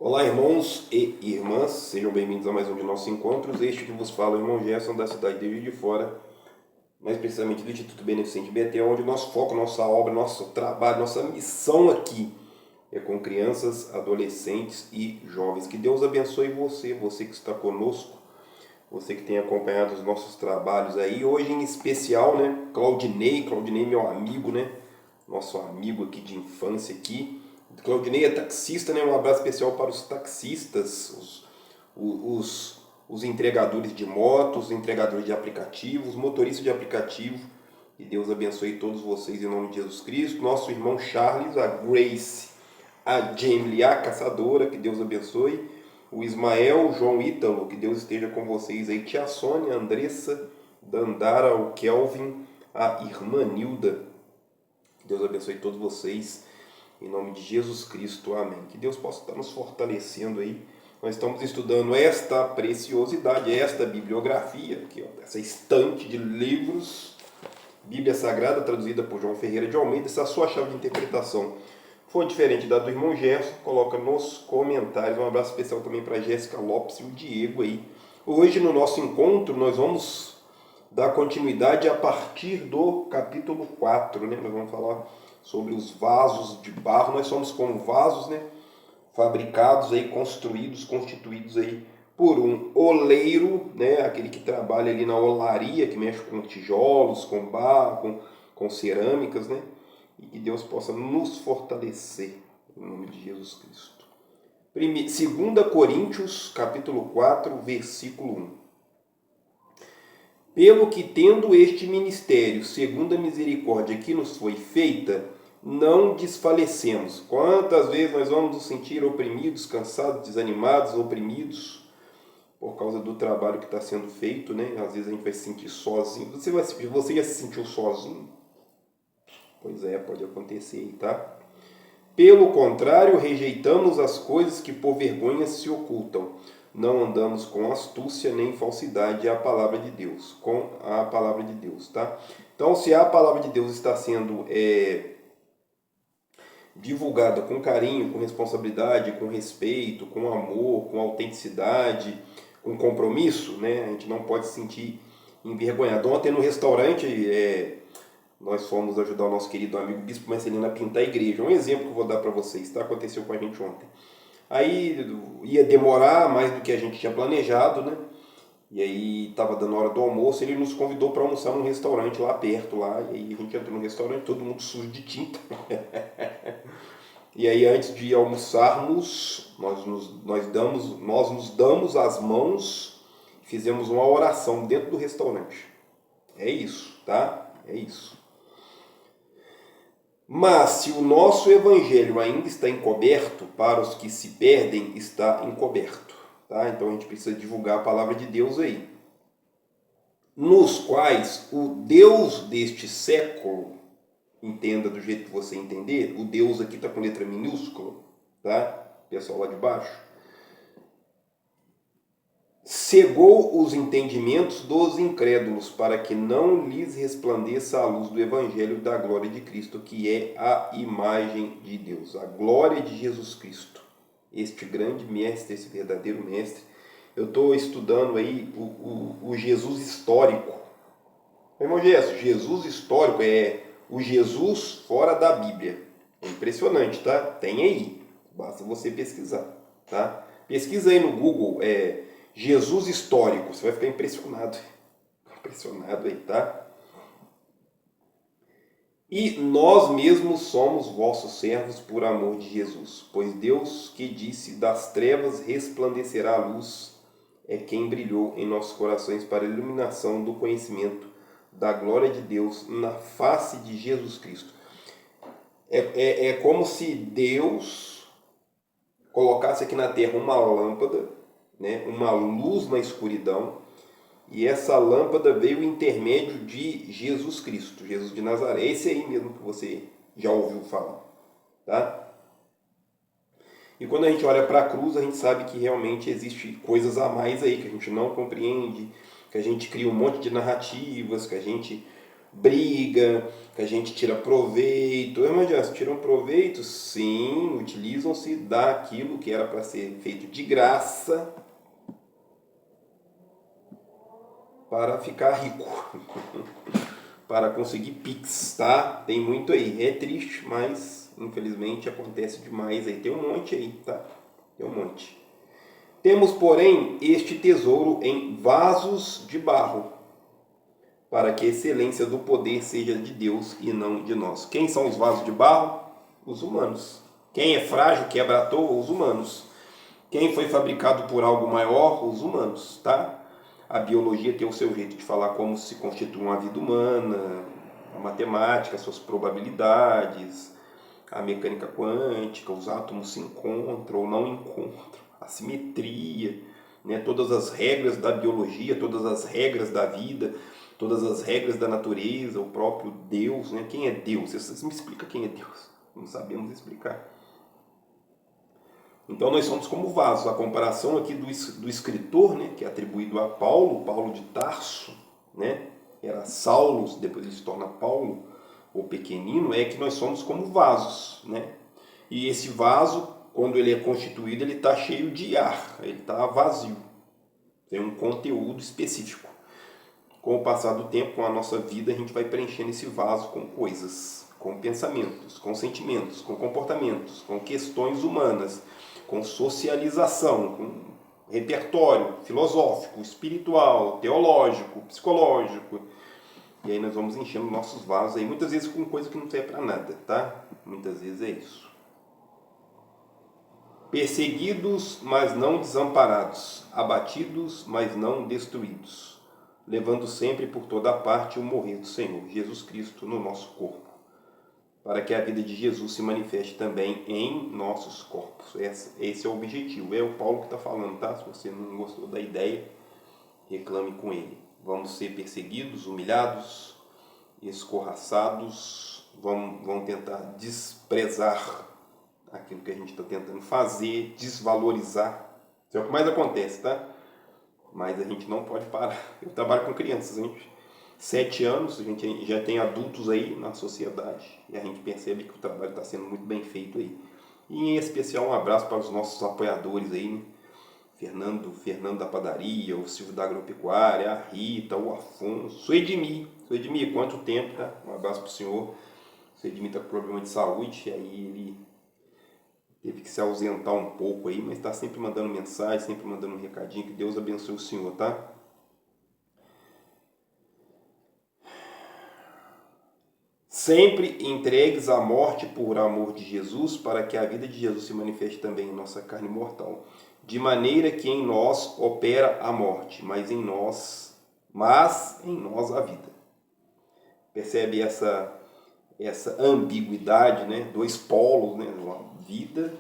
Olá, irmãos e irmãs, sejam bem-vindos a mais um de nossos encontros. Este que vos fala é o irmão Gerson, da cidade de Juiz de Fora, mais precisamente do Instituto Beneficente Betel, onde nosso foco, nossa obra, nosso trabalho, nossa missão aqui é com crianças, adolescentes e jovens. Que Deus abençoe você que está conosco, você que tem acompanhado os nossos trabalhos aí. Hoje em especial, né, Claudinei meu amigo, né, nosso amigo aqui de infância aqui. Claudinei é taxista, né? Um abraço especial para os taxistas, os entregadores de motos, os entregadores de aplicativos, motoristas de aplicativo. Que Deus abençoe todos vocês em nome de Jesus Cristo. Nosso irmão Charles, a Grace, a Jamie, a caçadora, que Deus abençoe. O Ismael, o João Ítalo, que Deus esteja com vocês aí. Tia Sônia, a Andressa, Dandara, o Kelvin, a irmã Nilda. Que Deus abençoe todos vocês. Em nome de Jesus Cristo, amém. Que Deus possa estar nos fortalecendo aí. Nós estamos estudando esta preciosidade, esta bibliografia, aqui, ó, essa estante de livros, Bíblia Sagrada, traduzida por João Ferreira de Almeida. Se a sua chave de interpretação for diferente da do irmão Gerson, coloca nos comentários. Um abraço especial também para a Jéssica Lopes e o Diego aí. Hoje, no nosso encontro, nós vamos dar continuidade a partir do capítulo 4, né? Nós vamos falar sobre os vasos de barro. Nós somos como vasos, né? Fabricados aí, construídos, constituídos aí por um oleiro, né? Aquele que trabalha ali na olaria, que mexe com tijolos, com barro, com cerâmicas, né? E que Deus possa nos fortalecer em nome de Jesus Cristo. 2 Coríntios, capítulo 4, versículo 1. Pelo que, tendo este ministério, segundo a misericórdia que nos foi feita, não desfalecemos. Quantas vezes nós vamos nos sentir oprimidos, cansados, desanimados, oprimidos por causa do trabalho que está sendo feito, né? Às vezes a gente vai se sentir sozinho. Você já se sentiu sozinho? Pois é, pode acontecer, tá? Pelo contrário, rejeitamos as coisas que por vergonha se ocultam. Não andamos com astúcia nem falsidade, é a palavra de Deus, com a palavra de Deus, tá? Então, se a palavra de Deus está sendo divulgada com carinho, com responsabilidade, com respeito, com amor, com autenticidade, com compromisso, né? A gente não pode se sentir envergonhado. Ontem no restaurante, nós fomos ajudar o nosso querido amigo Bispo Marcelino a pintar a igreja. Um exemplo que eu vou dar para vocês, tá? Aconteceu com a gente ontem. Aí ia demorar mais do que a gente tinha planejado, né? E aí estava dando hora do almoço, ele nos convidou para almoçar num restaurante lá perto, lá. E aí a gente entrou no restaurante, todo mundo sujo de tinta. E aí antes de almoçarmos, nós nos damos as mãos, fizemos uma oração dentro do restaurante. É isso, tá? É isso. Mas se o nosso evangelho ainda está encoberto, para os que se perdem está encoberto. Tá? Então a gente precisa divulgar a palavra de Deus aí. Nos quais o Deus deste século, entenda do jeito que você entender, o Deus aqui está com letra minúscula, tá? Pessoal lá de baixo. Cegou os entendimentos dos incrédulos, para que não lhes resplandeça a luz do Evangelho da glória de Cristo, que é a imagem de Deus, a glória de Jesus Cristo, este grande mestre, esse verdadeiro mestre. Eu estou estudando aí o Jesus histórico. Meu irmão Jesus histórico é o Jesus fora da Bíblia. É impressionante, tá? Tem aí, basta você pesquisar, tá? Pesquisa aí no Google, Jesus histórico, você vai ficar impressionado. Impressionado aí, tá? E nós mesmos somos vossos servos por amor de Jesus, pois Deus que disse, das trevas resplandecerá a luz, é quem brilhou em nossos corações para a iluminação do conhecimento da glória de Deus na face de Jesus Cristo. É como se Deus colocasse aqui na terra uma lâmpada, né, uma luz na escuridão, e essa lâmpada veio o intermédio de Jesus Cristo, Jesus de Nazaré. Esse aí mesmo que você já ouviu falar, tá? E quando a gente olha para a cruz, a gente sabe que realmente existe coisas a mais aí que a gente não compreende, que a gente cria um monte de narrativas, que a gente briga, que a gente tira proveito. Irmãos, tiram proveito? Sim, utilizam-se daquilo que era para ser feito de graça para ficar rico, para conseguir Pix, tá? Tem muito aí. É triste, mas infelizmente acontece demais aí. Tem um monte aí, tá? Tem um monte. Temos, porém, este tesouro em vasos de barro, para que a excelência do poder seja de Deus e não de nós. Quem são os vasos de barro? Os humanos. Quem é frágil, quebra à toa? Os humanos. Quem foi fabricado por algo maior? Os humanos, tá? A biologia tem o seu jeito de falar como se constitui uma vida humana, a matemática, suas probabilidades, a mecânica quântica, os átomos se encontram ou não encontram, a simetria, né? Todas as regras da biologia, todas as regras da vida, todas as regras da natureza, o próprio Deus, né? Quem é Deus? Vocês me explicam quem é Deus? Não sabemos explicar. Então nós somos como vasos. A comparação aqui do escritor, né, que é atribuído a Paulo, Paulo de Tarso, né, era Saulo, depois ele se torna Paulo, o pequenino, é que nós somos como vasos, né? E esse vaso, quando ele é constituído, ele está cheio de ar, ele está vazio, tem um conteúdo específico. Com o passar do tempo, com a nossa vida, a gente vai preenchendo esse vaso com coisas, com pensamentos, com sentimentos, com comportamentos, com questões humanas, com socialização, com repertório filosófico, espiritual, teológico, psicológico. E aí nós vamos enchendo nossos vasos aí, muitas vezes com coisa que não serve para nada, tá? Muitas vezes é isso. Perseguidos, mas não desamparados, abatidos, mas não destruídos, levando sempre por toda parte o morrer do Senhor Jesus Cristo no nosso corpo, para que a vida de Jesus se manifeste também em nossos corpos. Esse é o objetivo. É o Paulo que está falando, tá? Se você não gostou da ideia, reclame com ele. Vamos ser perseguidos, humilhados, escorraçados, vão tentar desprezar aquilo que a gente está tentando fazer, desvalorizar. Isso é o que mais acontece, tá? Mas a gente não pode parar. Eu trabalho com crianças, gente. 7 anos, a gente já tem adultos aí na sociedade e a gente percebe que o trabalho está sendo muito bem feito aí. E em especial um abraço para os nossos apoiadores aí, né? Fernando da padaria, o Silvio da agropecuária, a Rita, o Afonso, o Edmir. O Edmir, quanto tempo, tá? Um abraço para o senhor. O Edmir está com problema de saúde, e aí ele teve que se ausentar um pouco aí, mas está sempre mandando mensagem, sempre mandando um recadinho. Que Deus abençoe o senhor, tá? Sempre entregues à morte por amor de Jesus, para que a vida de Jesus se manifeste também em nossa carne mortal. De maneira que em nós opera a morte, mas em nós a vida. Percebe essa ambiguidade, né? Dois polos, né? Vida,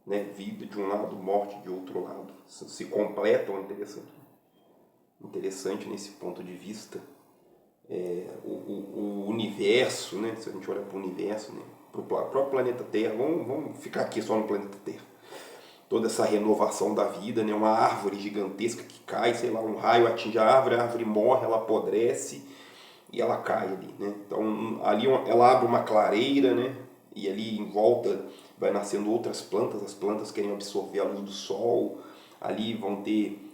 né? Vida de um lado, morte de outro lado. Se completam, interessante nesse ponto de vista. O universo, né? Se a gente olhar para o universo, né? Para o próprio planeta Terra, vamos ficar aqui só no planeta Terra. Toda essa renovação da vida, né? Uma árvore gigantesca que cai, sei lá, um raio atinge a árvore morre, ela apodrece e ela cai ali, né? Então ali ela abre uma clareira, né? E ali em volta vai nascendo outras plantas, as plantas querem absorver a luz do sol, ali vão ter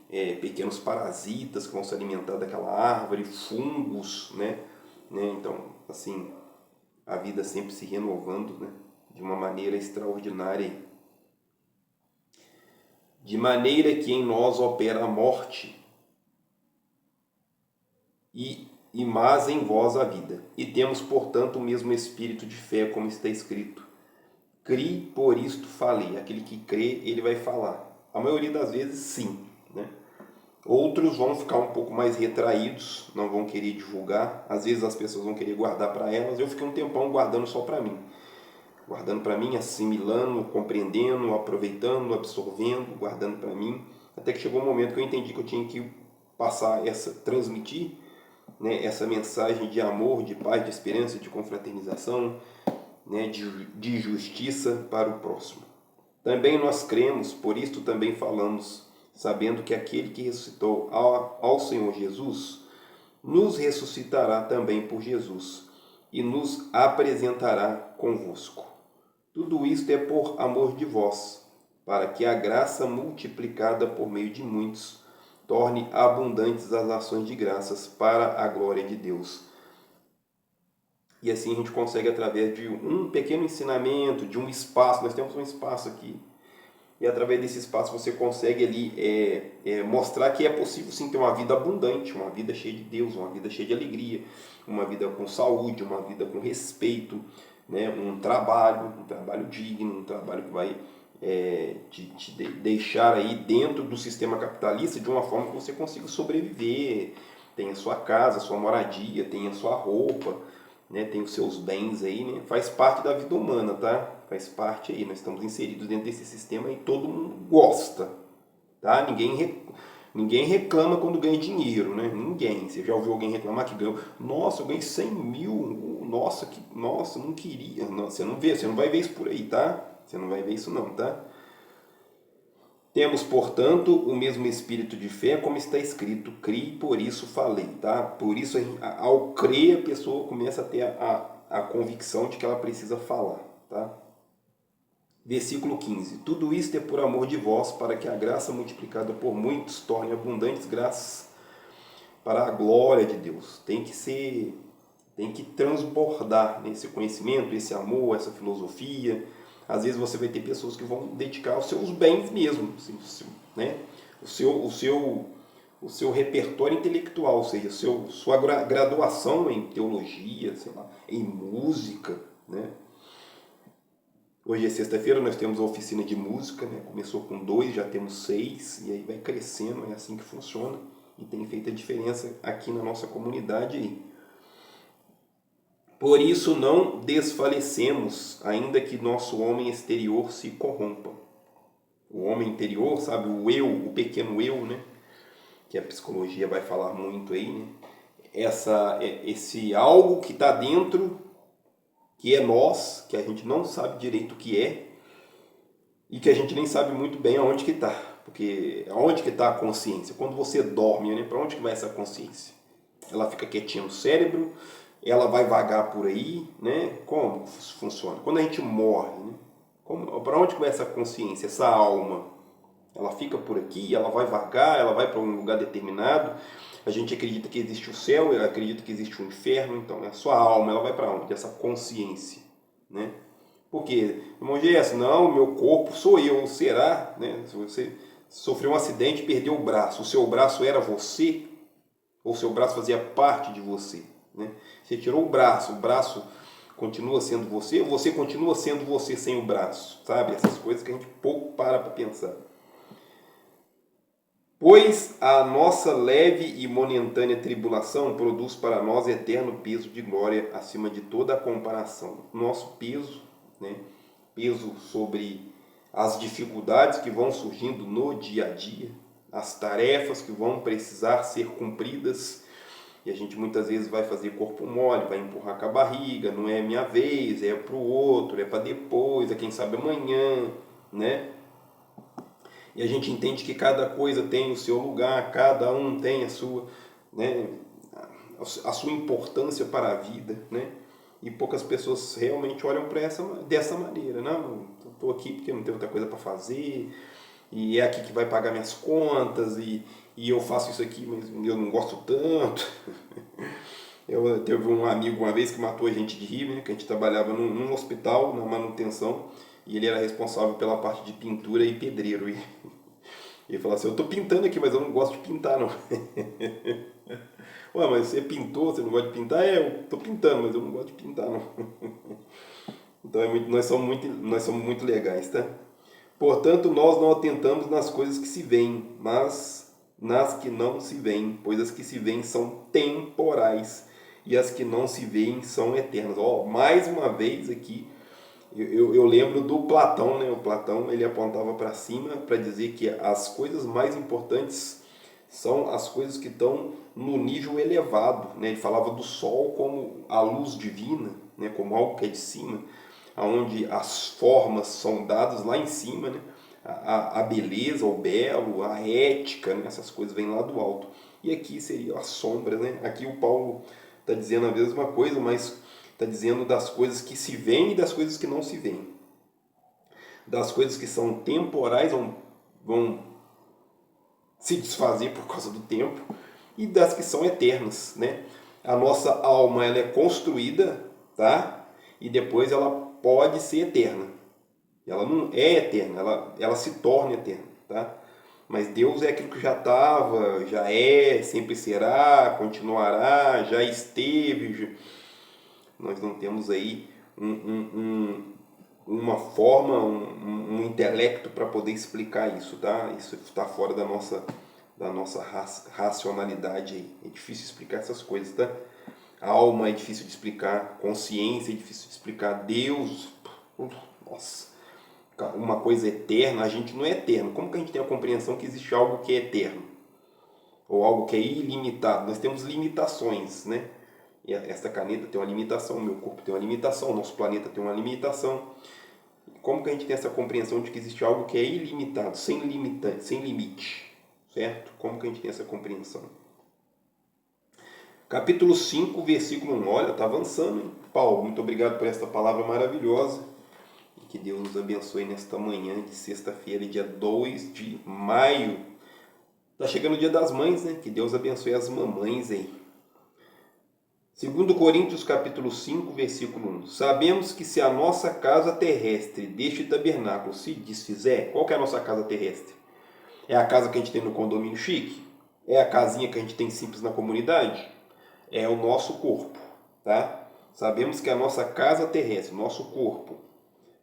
pequenos parasitas que vão se alimentar daquela árvore, fungos, né? Então, assim, a vida sempre se renovando, né? De uma maneira extraordinária. De maneira que em nós opera a morte, mas em vós a vida. E temos, portanto, o mesmo espírito de fé, como está escrito. Cri, por isto falei. Aquele que crê, ele vai falar. A maioria das vezes, sim, né? Outros vão ficar um pouco mais retraídos, não vão querer divulgar. Às vezes as pessoas vão querer guardar para elas. Eu fiquei um tempão guardando só para mim. Guardando para mim, assimilando, compreendendo, aproveitando, absorvendo, guardando para mim. Até que chegou um momento que eu entendi que eu tinha que transmitir, né, essa mensagem de amor, de paz, de esperança, de confraternização, né, de justiça para o próximo. Também nós cremos, por isto também falamos, sabendo que aquele que ressuscitou ao Senhor Jesus nos ressuscitará também por Jesus e nos apresentará convosco. Tudo isto é por amor de vós, para que a graça multiplicada por meio de muitos torne abundantes as ações de graças para a glória de Deus. E assim a gente consegue, através de um pequeno ensinamento, de um espaço, nós temos um espaço aqui, e através desse espaço você consegue ali mostrar que é possível sim ter uma vida abundante, uma vida cheia de Deus, uma vida cheia de alegria, uma vida com saúde, uma vida com respeito, né? Um trabalho digno, um trabalho que vai te deixar aí dentro do sistema capitalista de uma forma que você consiga sobreviver, tem a sua casa, a sua moradia, tem a sua roupa, né, tem os seus bens aí, né, faz parte da vida humana, tá? Faz parte aí, nós estamos inseridos dentro desse sistema e todo mundo gosta, tá? Ninguém reclama quando ganha dinheiro, né? Ninguém. Você já ouviu alguém reclamar que ganhou? Nossa, eu ganhei 100 mil, nossa, não queria. Não, você não vai ver isso por aí, tá? Você não vai ver isso não, tá? Temos, portanto, o mesmo espírito de fé, como está escrito, crie, por isso falei, tá? Por isso, ao crer, a pessoa começa a ter a convicção de que ela precisa falar, tá? Versículo 15. Tudo isto é por amor de vós, para que a graça multiplicada por muitos torne abundantes graças para a glória de Deus. Tem que transbordar nesse conhecimento, esse amor, essa filosofia. Às vezes você vai ter pessoas que vão dedicar os seus bens mesmo, né? o seu repertório intelectual, ou seja, sua graduação em teologia, sei lá, em música, né? Hoje é sexta-feira, nós temos a oficina de música, né? Começou com 2, já temos 6, e aí vai crescendo, é assim que funciona, e tem feito a diferença aqui na nossa comunidade aí. Por isso não desfalecemos, ainda que nosso homem exterior se corrompa. O homem interior, sabe, o eu, o pequeno eu, né? Que a psicologia vai falar muito aí, né? Esse algo que está dentro, que é nós, que a gente não sabe direito o que é, e que a gente nem sabe muito bem aonde que está. Porque aonde que está a consciência? Quando você dorme, né? Para onde que vai essa consciência? Ela fica quietinha no cérebro, ela vai vagar por aí, né? Como isso funciona? Quando a gente morre, né? Para onde começa a consciência, essa alma? Ela fica por aqui, ela vai vagar, ela vai para um lugar determinado. A gente acredita que existe o céu, acredita que existe o inferno, então a sua alma, ela vai para onde? Essa consciência, né? Por quê? Irmão Gerson, não, meu corpo sou eu, será? Né? Se você sofreu um acidente e perdeu o braço, o seu braço era você? Ou o seu braço fazia parte de você? Né? Você tirou o braço continua sendo você, ou você continua sendo você sem o braço? Sabe? Essas coisas que a gente pouco para pensar. Pois a nossa leve e momentânea tribulação produz para nós eterno peso de glória acima de toda a comparação. Nosso peso, né? Peso sobre as dificuldades que vão surgindo no dia a dia, as tarefas que vão precisar ser cumpridas, e a gente muitas vezes vai fazer corpo mole, vai empurrar com a barriga, não é minha vez, é para o outro, é para depois, é quem sabe amanhã, né? E a gente entende que cada coisa tem o seu lugar, cada um tem a sua, né, a sua importância para a vida, né? E poucas pessoas realmente olham para dessa maneira. Não, estou aqui porque não tenho outra coisa para fazer, e é aqui que vai pagar minhas contas, e eu faço isso aqui, mas eu não gosto tanto. Eu teve um amigo uma vez que matou a gente de rir, né? Que a gente trabalhava num hospital, na manutenção, e ele era responsável pela parte de pintura e pedreiro. E ele falou assim, eu estou pintando aqui, mas eu não gosto de pintar, não. Ué, mas você pintou, você não gosta de pintar? É, eu estou pintando, mas eu não gosto de pintar, não. Então nós somos muito legais, tá? Portanto, nós não atentamos nas coisas que se veem, mas nas que não se veem, pois as que se veem são temporais e as que não se veem são eternas. Ó, mais uma vez aqui, eu lembro do Platão, né? O Platão, ele apontava para cima para dizer que as coisas mais importantes são as coisas que estão no nível elevado, né? Ele falava do sol como a luz divina, né? Como algo que é de cima, onde as formas são dadas lá em cima, né? A beleza, o belo, a ética, né? Essas coisas vêm lá do alto. E aqui seria a sombra, né? Aqui o Paulo está dizendo a mesma coisa, mas está dizendo das coisas que se veem e das coisas que não se veem. Das coisas que são temporais vão se desfazer por causa do tempo, e das que são eternas, né? A nossa alma, ela é construída, tá? E depois ela pode ser eterna. Ela não é eterna, ela se torna eterna, tá? Mas Deus é aquilo que já estava, já é, sempre será, continuará, já esteve. Nós não temos aí uma forma, um intelecto para poder explicar isso, tá? Isso está fora da nossa racionalidade aí. É difícil explicar essas coisas, tá? A alma é difícil de explicar, consciência é difícil de explicar, Deus, nossa, uma coisa eterna, a gente não é eterno. Como que a gente tem a compreensão que existe algo que é eterno? Ou algo que é ilimitado? Nós temos limitações, né? E esta caneta tem uma limitação, o meu corpo tem uma limitação, o nosso planeta tem uma limitação. Como que a gente tem essa compreensão de que existe algo que é ilimitado, sem limite, certo? Como que a gente tem essa compreensão? Capítulo 5, versículo 1. Olha, está avançando, hein? Paulo, muito obrigado por esta palavra maravilhosa. E que Deus nos abençoe nesta manhã de sexta-feira, dia 2 de maio. Está chegando o dia das mães, né? Que Deus abençoe as mamães aí. 2 Coríntios capítulo 5, versículo 1. Sabemos que se a nossa casa terrestre deste tabernáculo se desfizer, qual que é a nossa casa terrestre? É a casa que a gente tem no condomínio chique? É a casinha que a gente tem simples na comunidade? É o nosso corpo, tá? Sabemos que a nossa casa terrestre, nosso corpo,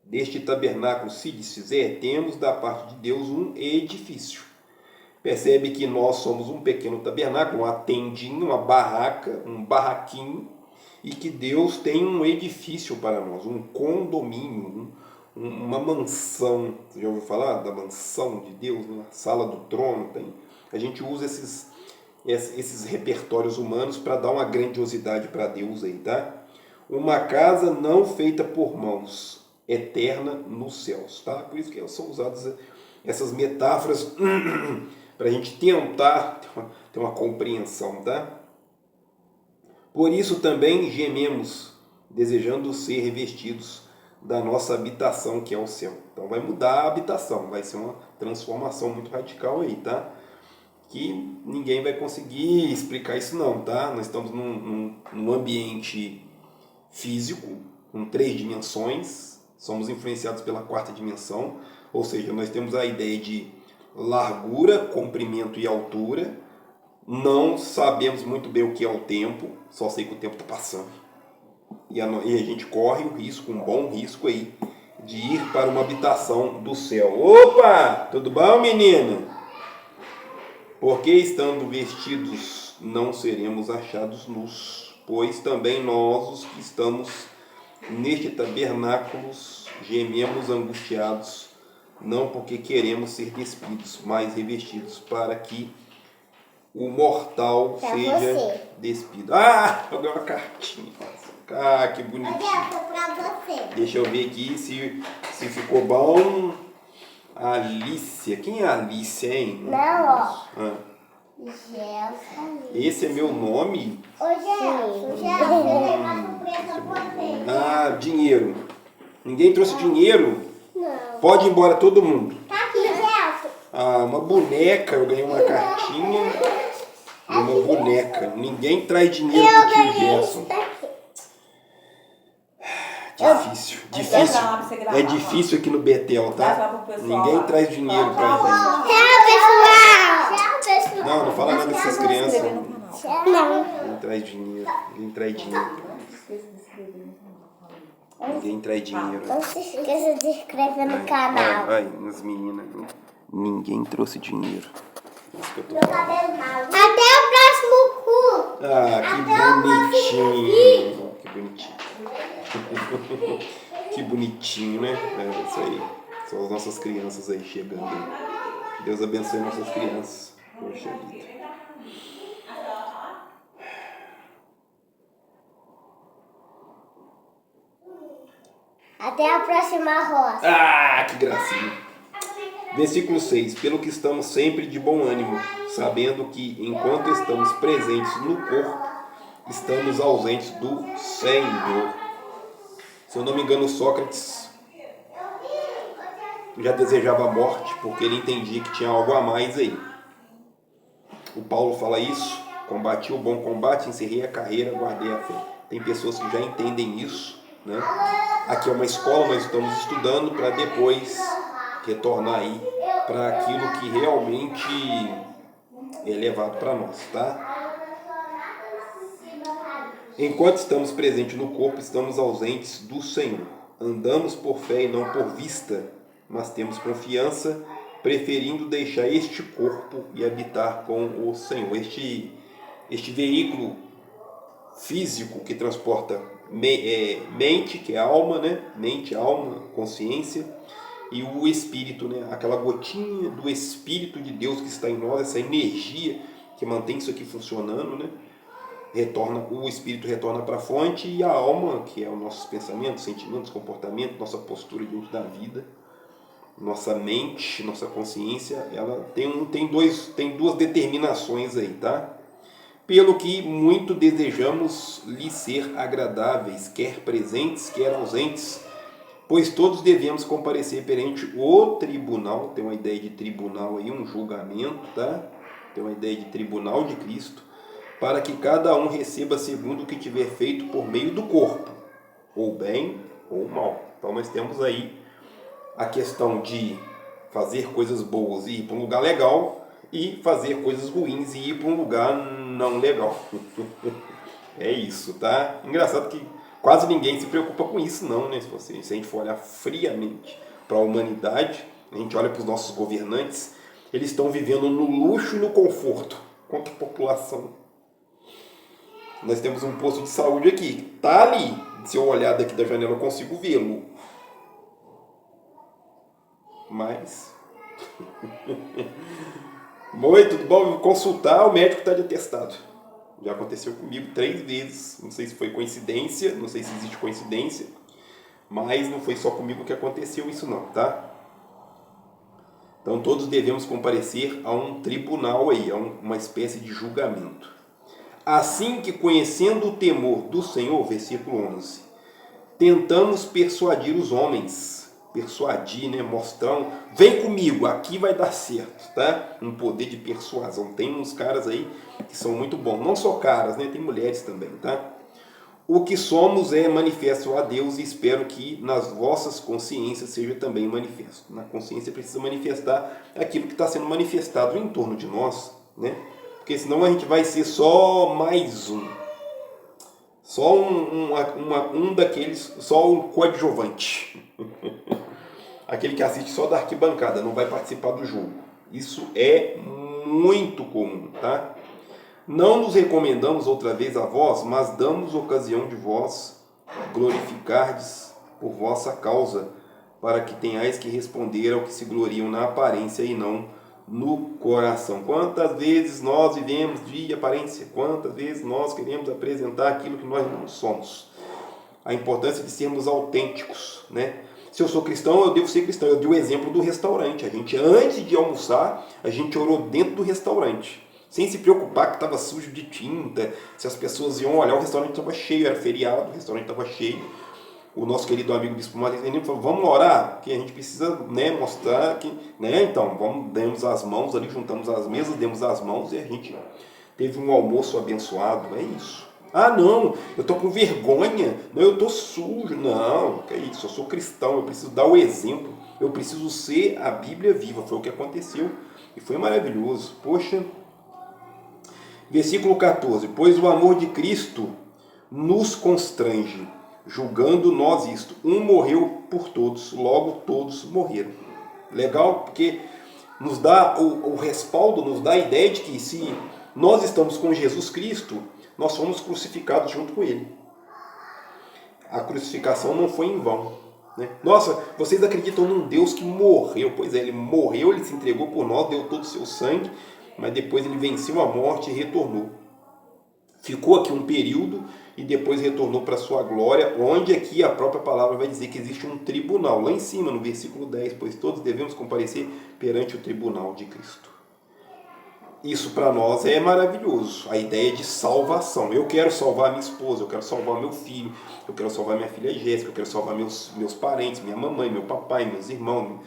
deste tabernáculo se desfizer, temos da parte de Deus um edifício. Percebe que nós somos um pequeno tabernáculo, uma tendinha, uma barraca, um barraquinho, e que Deus tem um edifício para nós, um condomínio, uma mansão. Você já ouviu falar da mansão de Deus, né? A sala do trono? A gente usa esses repertórios humanos para dar uma grandiosidade para Deus aí, tá? Uma casa não feita por mãos, eterna nos céus, tá? Por isso que são usadas essas metáforas para a gente tentar ter uma compreensão, tá? Por isso também gememos, desejando ser revestidos da nossa habitação, que é o céu. Então vai mudar a habitação, vai ser uma transformação muito radical aí, tá? Que ninguém vai conseguir explicar isso não, tá? Nós estamos num ambiente físico, com 3 dimensões, somos influenciados pela 4ª dimensão, ou seja, nós temos a ideia de largura, comprimento e altura, não sabemos muito bem o que é o tempo, só sei que o tempo está passando. E a gente corre o risco, um bom risco aí, de ir para uma habitação do céu. Opa! Tudo bom, menina? Porque estando vestidos não seremos achados nus, pois também nós, os que estamos neste tabernáculo, gememos angustiados, não porque queremos ser despidos, mas revestidos, para que o mortal seja despido. Ah, eu ganhei uma cartinha. Ah, que bonitinho. Pra você. Deixa eu ver aqui se ficou bom. Alicia. Quem é a Alicia, hein? Não, ó. Ah. Gelson. Esse é meu nome? Ô, Gelson, eu levar surpresa pra você. Ah, dinheiro. Ninguém trouxe dinheiro? Não. Pode ir embora todo mundo. Tá aqui, Gelson. Ah, uma boneca. Eu ganhei uma cartinha. Uma boneca. Ninguém traz dinheiro pro tio Gerson. Difícil. É difícil aqui no Betel, tá? Ninguém traz dinheiro pra gente. Tchau, pessoal. Não fala nada dessas crianças. Não. Ninguém traz dinheiro. Ninguém traz dinheiro. Ninguém traz dinheiro. Não se esqueça de se inscrever no canal. Vai, nas meninas. Ninguém trouxe dinheiro. Isso que eu tô falando. Até o próximo cu. Ah, que bonitinho. Que bonitinho. Que bonitinho, né? É isso aí. São as nossas crianças aí chegando. Deus abençoe nossas crianças. Poxa vida. Até a próxima roça. Ah, que gracinha. Versículo 6. Pelo que estamos sempre de bom ânimo, sabendo que enquanto estamos presentes no corpo, estamos ausentes do Senhor. Se eu não me engano, Sócrates já desejava a morte, porque ele entendia que tinha algo a mais aí. O Paulo fala isso: combati o bom combate, encerrei a carreira, guardei a fé. Tem pessoas que já entendem isso, né? Aqui é uma escola, nós estamos estudando para depois retornar aí para aquilo que realmente é levado para nós, tá? Enquanto estamos presentes no corpo, estamos ausentes do Senhor. Andamos por fé e não por vista, mas temos confiança, preferindo deixar este corpo e habitar com o Senhor. Este veículo físico que transporta mente, que é alma, né? Mente, alma, consciência, e o espírito, né? Aquela gotinha do Espírito de Deus que está em nós, essa energia que mantém isso aqui funcionando, né? O espírito retorna para a fonte, e a alma, que é os nossos pensamentos, sentimentos, comportamento, nossa postura diante da vida, nossa mente, nossa consciência, ela tem duas determinações aí, tá? Pelo que muito desejamos lhe ser agradáveis, quer presentes, quer ausentes, pois todos devemos comparecer perante o tribunal. Tem uma ideia de tribunal aí, um julgamento, tá? Tem uma ideia de tribunal de Cristo, para que cada um receba segundo o que tiver feito por meio do corpo, ou bem ou mal. Então nós temos aí a questão de fazer coisas boas e ir para um lugar legal, e fazer coisas ruins e ir para um lugar não legal. É isso, tá? Engraçado que quase ninguém se preocupa com isso não, né? Se a gente for olhar friamente para a humanidade, a gente olha para os nossos governantes, eles estão vivendo no luxo e no conforto. Quanto a população. Nós temos um posto de saúde aqui, tá ali. Se eu olhar daqui da janela eu consigo vê-lo. Mas oi, tudo bom? Consultar, o médico está de atestado. Já aconteceu comigo 3 vezes. Não sei se foi coincidência, não sei se existe coincidência, mas não foi só comigo que aconteceu isso não, tá? Então todos devemos comparecer a um tribunal aí, a uma espécie de julgamento. Assim que, conhecendo o temor do Senhor, versículo 11, tentamos persuadir os homens, né? Mostrar, vem comigo, aqui vai dar certo, tá? Um poder de persuasão. Tem uns caras aí que são muito bons, não só caras, né? Tem mulheres também, tá? O que somos é manifesto a Deus, e espero que nas vossas consciências seja também manifesto. Na consciência precisa manifestar aquilo que está sendo manifestado em torno de nós, né? Porque senão a gente vai ser só mais um. Só um daqueles, só um coadjuvante. Aquele que assiste só da arquibancada, não vai participar do jogo. Isso é muito comum, tá? Não nos recomendamos outra vez a vós, mas damos ocasião de vós glorificardes por vossa causa, para que tenhais que responder ao que se gloriam na aparência e não no coração. Quantas vezes nós vivemos de aparência? Quantas vezes nós queremos apresentar aquilo que nós não somos? A importância de sermos autênticos, né? Se eu sou cristão, eu devo ser cristão. Eu dei o exemplo do restaurante. A gente, antes de almoçar, a gente orou dentro do restaurante, sem se preocupar que estava sujo de tinta, se as pessoas iam olhar, o restaurante estava cheio, era feriado, o restaurante estava cheio. O nosso querido amigo Bispo Marcelino falou, vamos orar, porque a gente precisa, né, mostrar que, né, então, demos as mãos ali, juntamos as mesas, demos as mãos e a gente teve um almoço abençoado, é isso. Ah, não, eu estou com vergonha, não, eu estou sujo, não, que é isso, eu sou cristão, eu preciso dar o exemplo, eu preciso ser a Bíblia viva, foi o que aconteceu e foi maravilhoso, poxa. Versículo 14, pois o amor de Cristo nos constrange, julgando nós isto, um morreu por todos, logo todos morreram. Legal, porque nos dá o respaldo, nos dá a ideia de que se nós estamos com Jesus Cristo, nós fomos crucificados junto com Ele. A crucificação não foi em vão, né? Nossa, vocês acreditam num Deus que morreu? Pois é, Ele morreu, Ele se entregou por nós, deu todo o seu sangue, mas depois Ele venceu a morte e retornou. Ficou aqui um período e depois retornou para a sua glória, onde aqui a própria palavra vai dizer que existe um tribunal, lá em cima, no versículo 10, pois todos devemos comparecer perante o tribunal de Cristo. Isso para nós é maravilhoso, a ideia de salvação. Eu quero salvar minha esposa, eu quero salvar meu filho, eu quero salvar minha filha Jéssica, eu quero salvar meus parentes, minha mamãe, meu papai, meus irmãos.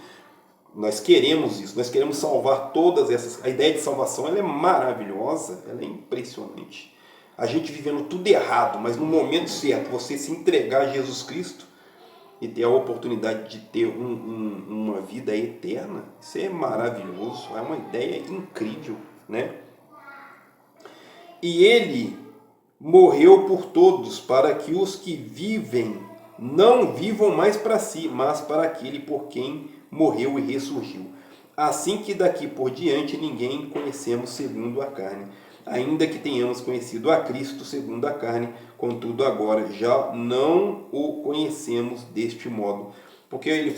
Nós queremos isso, nós queremos salvar todas essas. A ideia de salvação ela é maravilhosa, ela é impressionante. A gente vivendo tudo errado, mas no momento certo, você se entregar a Jesus Cristo e ter a oportunidade de ter uma vida eterna, isso é maravilhoso, é uma ideia incrível, né? E ele morreu por todos, para que os que vivem não vivam mais para si, mas para aquele por quem morreu e ressurgiu. Assim que daqui por diante ninguém conhecemos segundo a carne, ainda que tenhamos conhecido a Cristo segundo a carne, contudo agora já não o conhecemos deste modo. Porque ele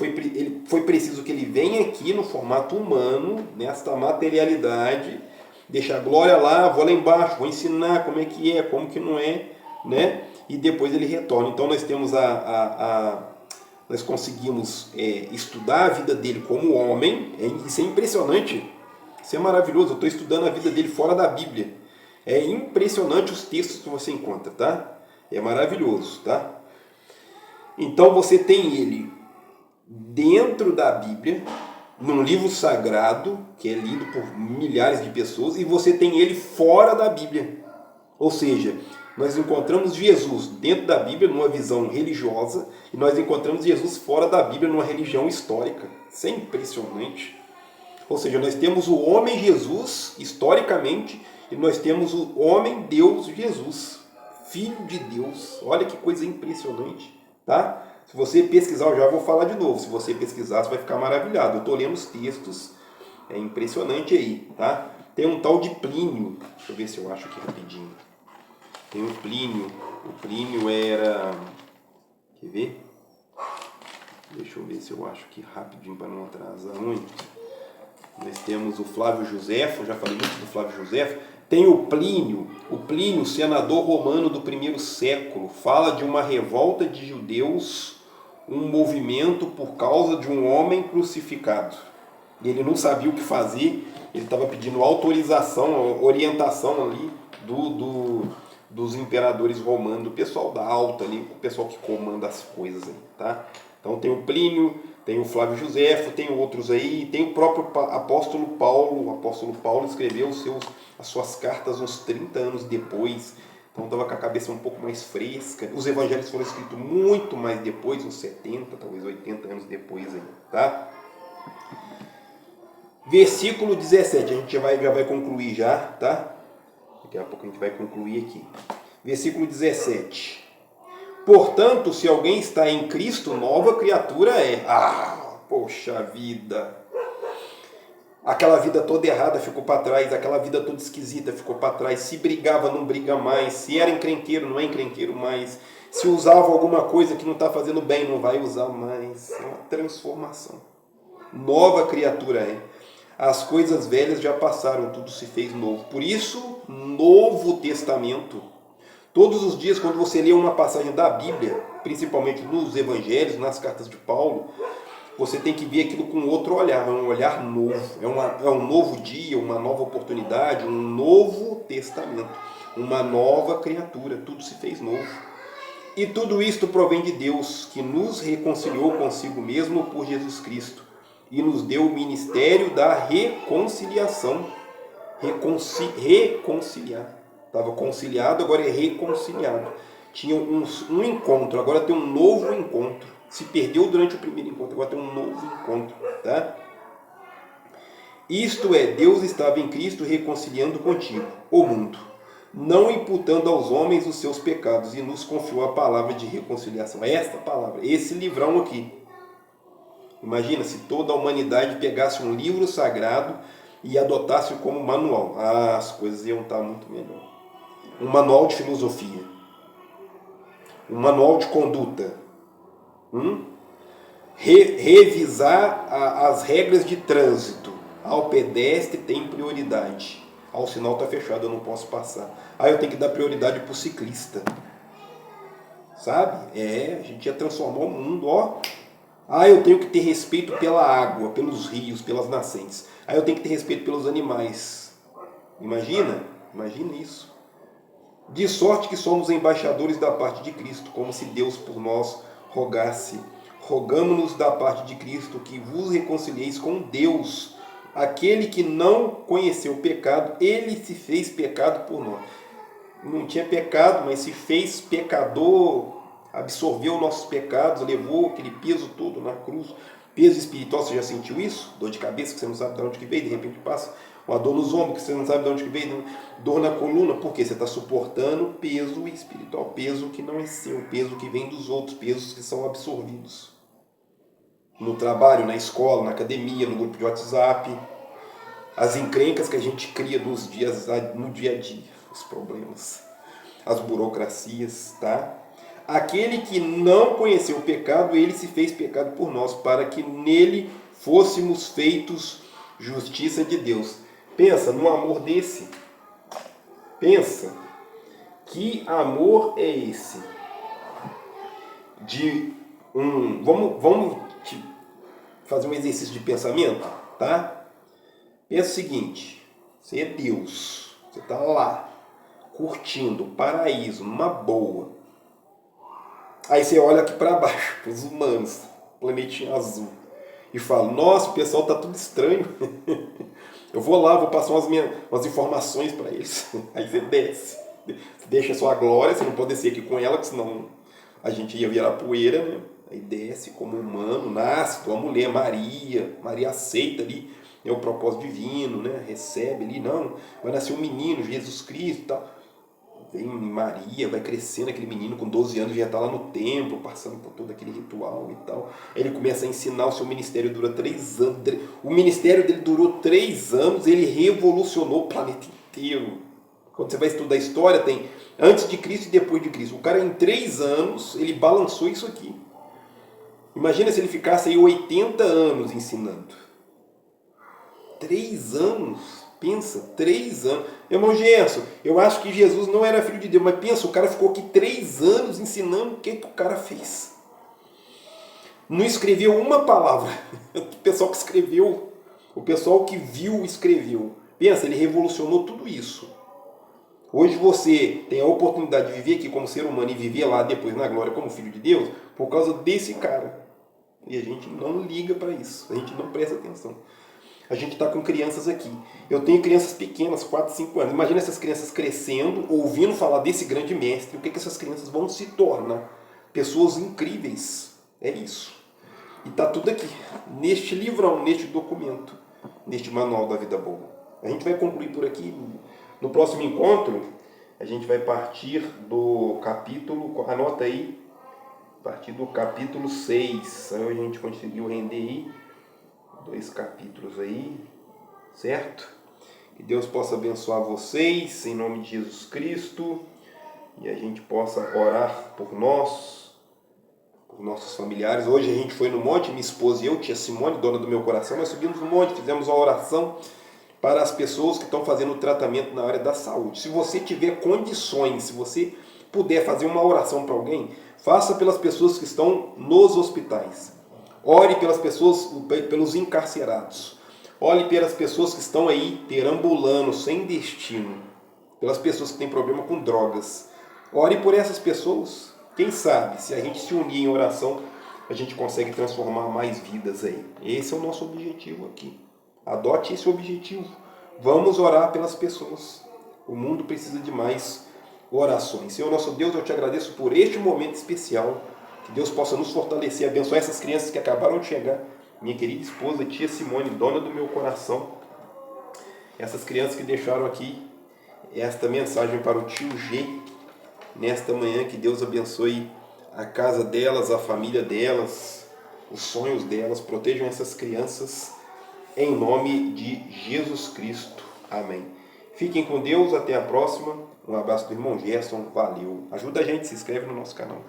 foi preciso que ele venha aqui no formato humano, nesta materialidade, deixar a glória lá, vou lá embaixo, vou ensinar como é, como que não é, né? E depois ele retorna. Então nós temos nós conseguimos estudar a vida dele como homem, isso é impressionante, isso é maravilhoso. Eu estou estudando a vida dele fora da Bíblia, é impressionante os textos que você encontra, tá? É maravilhoso, tá? Então você tem ele dentro da Bíblia, num livro sagrado, que é lido por milhares de pessoas, e você tem ele fora da Bíblia. Ou seja, nós encontramos Jesus dentro da Bíblia, numa visão religiosa, e nós encontramos Jesus fora da Bíblia, numa religião histórica. Isso é impressionante. Ou seja, nós temos o homem Jesus, historicamente, e nós temos o homem Deus Jesus, Filho de Deus. Olha que coisa impressionante, tá? Se você pesquisar, eu já vou falar de novo. Se você pesquisar, você vai ficar maravilhado. Eu estou lendo os textos, é impressionante aí, tá? Tem um tal de Plínio, deixa eu ver se eu acho aqui rapidinho. Tem o Plínio era... Quer ver? Deixa eu ver se eu acho aqui rapidinho para não atrasar muito. Nós temos o Flávio Josefo, já falei muito do Flávio Josefo. Tem o Plínio, senador romano do primeiro século, fala de uma revolta de judeus, um movimento por causa de um homem crucificado. Ele não sabia o que fazer, ele estava pedindo autorização, orientação ali dos imperadores romanos, do pessoal da alta ali, o pessoal que comanda as coisas aí, tá? Então tem o Plínio, tem o Flávio Josefo, tem outros aí, tem o próprio apóstolo Paulo. O apóstolo Paulo escreveu as suas cartas uns 30 anos depois, então estava com a cabeça um pouco mais fresca. Os evangelhos foram escritos muito mais depois, uns 70, talvez 80 anos depois aí, tá? Versículo 17, a gente já vai concluir já, tá? Daqui a pouco a gente vai concluir aqui. Versículo 17. Portanto, se alguém está em Cristo, nova criatura é. Poxa vida! Aquela vida toda errada ficou para trás, aquela vida toda esquisita ficou para trás. Se brigava, não briga mais. Se era encrenqueiro, não é encrenqueiro mais. Se usava alguma coisa que não está fazendo bem, não vai usar mais. É uma transformação. Nova criatura é. As coisas velhas já passaram, tudo se fez novo. Por isso, Novo Testamento. Todos os dias, quando você lê uma passagem da Bíblia, principalmente nos Evangelhos, nas cartas de Paulo, você tem que ver aquilo com outro olhar, é um olhar novo. É um novo dia, uma nova oportunidade, um novo testamento, uma nova criatura, tudo se fez novo. E tudo isto provém de Deus, que nos reconciliou consigo mesmo por Jesus Cristo e nos deu o ministério da reconciliação. Reconciliar. Estava conciliado, agora é reconciliado. Tinha um encontro, agora tem um novo encontro. Se perdeu durante o primeiro encontro, agora tem um novo encontro. Tá? Isto é, Deus estava em Cristo reconciliando contigo o mundo, não imputando aos homens os seus pecados, e nos confiou a palavra de reconciliação. Esta palavra, esse livrão aqui. Imagina se toda a humanidade pegasse um livro sagrado e adotasse como manual. As coisas iam estar muito melhor. Um manual de filosofia, um manual de conduta, revisar as regras de trânsito. Ao pedestre tem prioridade. O sinal está fechado, eu não posso passar. Eu tenho que dar prioridade para o ciclista. sabe? A gente ia transformar o mundo, ó. Ah, eu tenho que ter respeito pela água, pelos rios, pelas nascentes. Ah, eu tenho que ter respeito pelos animais. Imagina isso. De sorte que somos embaixadores da parte de Cristo, como se Deus por nós rogasse. Rogamo-nos da parte de Cristo que vos reconcilieis com Deus. Aquele que não conheceu o pecado, ele se fez pecado por nós. Não tinha pecado, mas se fez pecador, absorveu nossos pecados, levou aquele peso todo na cruz. Peso espiritual, você já sentiu isso? Dor de cabeça, que você não sabe de onde que veio, de repente passa. Uma dor nos ombros, que você não sabe de onde que veio. Dor na coluna, porque você está suportando peso espiritual. Peso que não é seu, peso que vem dos outros, pesos que são absorvidos. No trabalho, na escola, na academia, no grupo de WhatsApp. As encrencas que a gente cria no dia a dia. Os problemas. As burocracias, tá? Aquele que não conheceu o pecado, ele se fez pecado por nós, para que nele fôssemos feitos justiça de Deus. Pensa num amor desse. Pensa. Que amor é esse? Vamos fazer um exercício de pensamento, tá? Pensa o seguinte. Você é Deus. Você está lá, curtindo o paraíso, numa boa. Aí você olha aqui para baixo, para os humanos, planetinha azul, e fala, nossa, o pessoal tá tudo estranho. Eu vou lá, vou passar umas informações para eles. Aí você desce, você deixa a sua glória, você não pode descer aqui com ela, porque senão a gente ia virar poeira, né? Aí desce como humano, nasce tua mulher, Maria aceita ali, o propósito divino, né? Recebe ali, não, vai nascer um menino, Jesus Cristo e tal. Vem Maria, vai crescendo aquele menino com 12 anos, já está lá no templo, passando por todo aquele ritual e tal. Ele começa a ensinar, o seu ministério dura 3 anos. O ministério dele durou 3 anos, ele revolucionou o planeta inteiro. Quando você vai estudar a história, tem antes de Cristo e depois de Cristo. O cara, em 3 anos, ele balançou isso aqui. Imagina se ele ficasse aí 80 anos ensinando. 3 anos. Pensa, 3 anos. Irmão Gerson, eu acho que Jesus não era filho de Deus, mas pensa, o cara ficou aqui 3 anos ensinando o que o cara fez. Não escreveu uma palavra. O pessoal que escreveu, o pessoal que viu, escreveu. Pensa, ele revolucionou tudo isso. Hoje você tem a oportunidade de viver aqui como ser humano e viver lá depois na glória como filho de Deus por causa desse cara. E a gente não liga para isso, a gente não presta atenção. A gente está com crianças aqui. Eu tenho crianças pequenas, 4, 5 anos. Imagina essas crianças crescendo, ouvindo falar desse grande mestre. O que essas crianças vão se tornar? Pessoas incríveis. É isso. E está tudo aqui, neste livrão, neste documento, neste manual da vida boa. A gente vai concluir por aqui. No próximo encontro, a gente vai partir do capítulo, anota aí, a partir do capítulo 6. Aí a gente conseguiu render aí 2 capítulos aí, certo? Que Deus possa abençoar vocês, em nome de Jesus Cristo, e a gente possa orar por nós, por nossos familiares. Hoje a gente foi no monte, minha esposa e eu, tia Simone, dona do meu coração, nós subimos no monte, fizemos uma oração para as pessoas que estão fazendo o tratamento na área da saúde. Se você tiver condições, se você puder fazer uma oração para alguém, faça pelas pessoas que estão nos hospitais. Ore pelas pessoas, pelos encarcerados. Ore pelas pessoas que estão aí perambulando, sem destino. Pelas pessoas que têm problema com drogas. Ore por essas pessoas. Quem sabe, se a gente se unir em oração, a gente consegue transformar mais vidas aí. Esse é o nosso objetivo aqui. Adote esse objetivo. Vamos orar pelas pessoas. O mundo precisa de mais orações. Senhor nosso Deus, eu te agradeço por este momento especial. Que Deus possa nos fortalecer, abençoar essas crianças que acabaram de chegar. Minha querida esposa, tia Simone, dona do meu coração. Essas crianças que deixaram aqui esta mensagem para o tio G. Nesta manhã, que Deus abençoe a casa delas, a família delas, os sonhos delas. Protejam essas crianças em nome de Jesus Cristo. Amém. Fiquem com Deus, até a próxima. Um abraço do irmão Gerson, valeu. Ajuda a gente, se inscreve no nosso canal.